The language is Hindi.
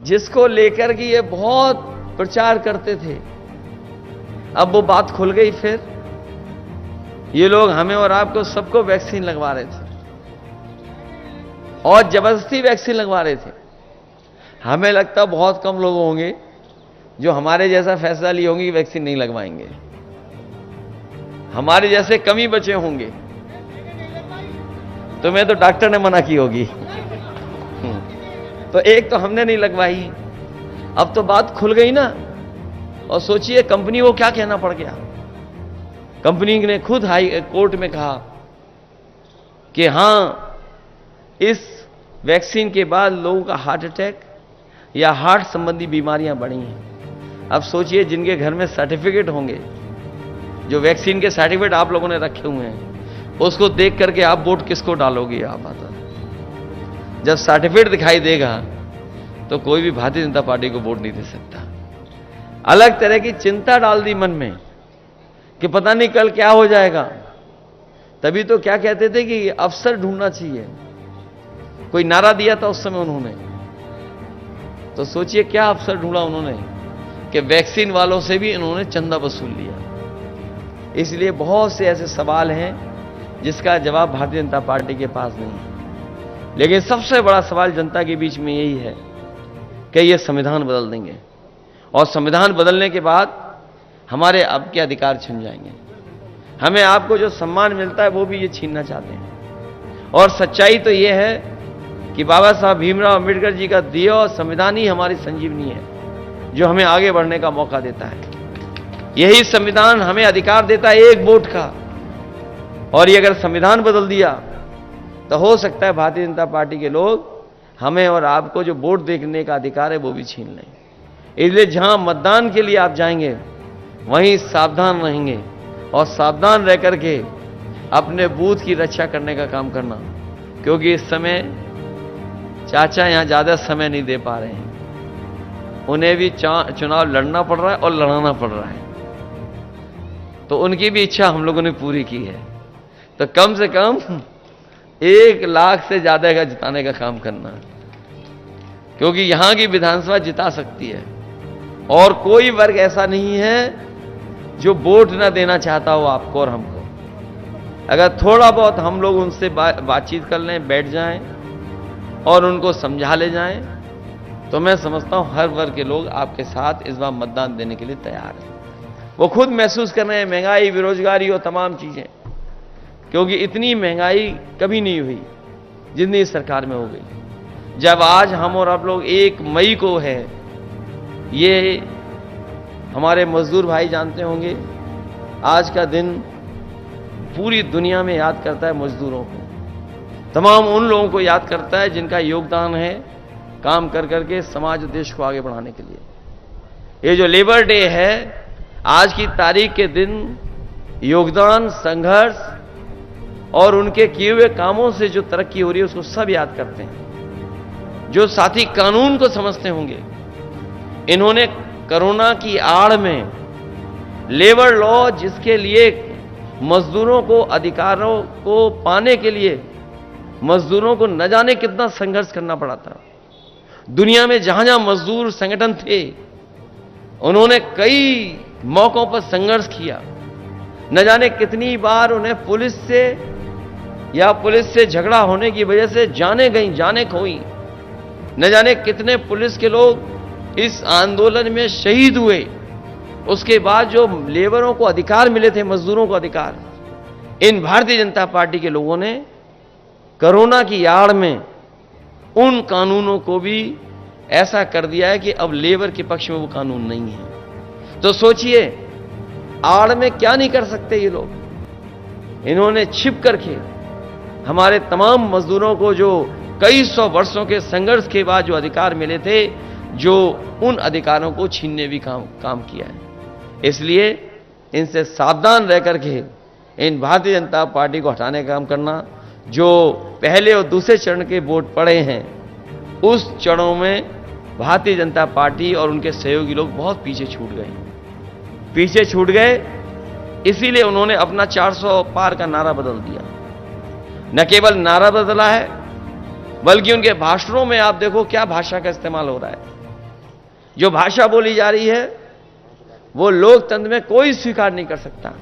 जिसको लेकर के ये बहुत प्रचार करते थे, अब वो बात खुल गई। फिर ये लोग हमें और आपको सबको वैक्सीन लगवा रहे थे और जबरदस्ती वैक्सीन लगवा रहे थे। हमें लगता बहुत कम लोग होंगे जो हमारे जैसा फैसला लिए होंगे कि वैक्सीन नहीं लगवाएंगे। हमारे जैसे कम ही बचे होंगे। तुम्हें तो डॉक्टर ने मना की होगी। तो एक तो हमने नहीं लगवाई। अब तो बात खुल गई ना। और सोचिए कंपनी को क्या कहना पड़ गया। कंपनी ने खुद हाई कोर्ट में कहा कि हां, इस वैक्सीन के बाद लोगों का हार्ट अटैक या हार्ट संबंधी बीमारियां बढ़ी हैं। अब सोचिए जिनके घर में सर्टिफिकेट होंगे, जो वैक्सीन के सर्टिफिकेट आप लोगों ने रखे हुए हैं, उसको देख करके आप वोट किसको डालोगे? आप आता जब सर्टिफिकेट दिखाई देगा तो कोई भी भारतीय जनता पार्टी को वोट नहीं दे सकता। अलग तरह की चिंता डाल दी मन में कि पता नहीं कल क्या हो जाएगा। तभी तो क्या कहते थे कि अफसर ढूंढना चाहिए, कोई नारा दिया था उस समय उन्होंने। तो सोचिए क्या अफसर ढूंढा उन्होंने कि वैक्सीन वालों से भी इन्होंने चंदा वसूल लिया। इसलिए बहुत से ऐसे सवाल हैं जिसका जवाब भारतीय जनता पार्टी के पास नहीं है। लेकिन सबसे बड़ा सवाल जनता के बीच में यही है कि ये संविधान बदल देंगे और संविधान बदलने के बाद हमारे अब के अधिकार छिन जाएंगे। हमें आपको जो सम्मान मिलता है वो भी ये छीनना चाहते हैं। और सच्चाई तो ये है कि बाबा साहब भीमराव अंबेडकर जी का दिया और संविधान ही हमारी संजीवनी है, जो हमें आगे बढ़ने का मौका देता है। यही संविधान हमें अधिकार देता है एक वोट का। और ये अगर संविधान बदल दिया तो हो सकता है भारतीय जनता पार्टी के लोग हमें और आपको जो वोट देने का अधिकार है वो भी छीन लें। इसलिए जहां मतदान के लिए आप जाएंगे वहीं सावधान रहेंगे और सावधान रह करके अपने बूथ की रक्षा करने का काम करना, क्योंकि इस समय चाचा यहां ज्यादा समय नहीं दे पा रहे हैं। उन्हें भी चुनाव लड़ना पड़ रहा है और लड़ाना पड़ रहा है। तो उनकी भी इच्छा हम लोगों ने पूरी की है। तो कम से कम 1 लाख से ज्यादा का जिताने का काम करना, क्योंकि यहां की विधानसभा जिता सकती है। और कोई वर्ग ऐसा नहीं है जो वोट ना देना चाहता हो आपको और हमको। अगर थोड़ा बहुत हम लोग उनसे बातचीत कर लें, बैठ जाएं और उनको समझा ले जाएं, तो मैं समझता हूं हर वर्ग के लोग आपके साथ इस बार मतदान देने के लिए तैयार हैं। वो खुद महसूस कर रहे हैं महंगाई, बेरोजगारी और तमाम चीजें, क्योंकि इतनी महंगाई कभी नहीं हुई जितनी सरकार में हो गई। जब आज हम और आप लोग 1 मई को है, ये हमारे मजदूर भाई जानते होंगे, आज का दिन पूरी दुनिया में याद करता है मजदूरों को, तमाम उन लोगों को याद करता है जिनका योगदान है काम कर करके समाज और देश को आगे बढ़ाने के लिए। ये जो लेबर डे है, आज की तारीख के दिन योगदान, संघर्ष और उनके किए हुए कामों से जो तरक्की हो रही है उसको सब याद करते हैं। जो साथी कानून को समझते होंगे, इन्होंने कोरोना की आड़ में लेबर लॉ, जिसके लिए मजदूरों को अधिकारों को पाने के लिए मजदूरों को न जाने कितना संघर्ष करना पड़ा था। दुनिया में जहां जहां मजदूर संगठन थे, उन्होंने कई मौकों पर संघर्ष किया। न जाने कितनी बार उन्हें पुलिस से या पुलिस से झगड़ा होने की वजह से जाने गई, जाने खोई। न जाने कितने पुलिस के लोग इस आंदोलन में शहीद हुए। उसके बाद जो लेबरों को अधिकार मिले थे, मजदूरों को अधिकार, इन भारतीय जनता पार्टी के लोगों ने कोरोना की आड़ में उन कानूनों को भी ऐसा कर दिया है कि अब लेबर के पक्ष में वो कानून नहीं है। तो सोचिए आड़ में क्या नहीं कर सकते ये लोग। इन्होंने छिप करके हमारे तमाम मजदूरों को जो कई 100 वर्षों के संघर्ष के बाद जो अधिकार मिले थे, जो उन अधिकारों को छीनने भी काम किया है। इसलिए इनसे सावधान रह करके इन भारतीय जनता पार्टी को हटाने का काम करना। जो पहले और दूसरे चरण के वोट पड़े हैं, उस चरणों में भारतीय जनता पार्टी और उनके सहयोगी लोग बहुत पीछे छूट गए। इसीलिए उन्होंने अपना 400 पार का नारा बदल दिया। न केवल नारा बदला है, बल्कि उनके भाषणों में आप देखो क्या भाषा का इस्तेमाल हो रहा है। जो भाषा बोली जा रही है वो लोकतंत्र में कोई स्वीकार नहीं कर सकता।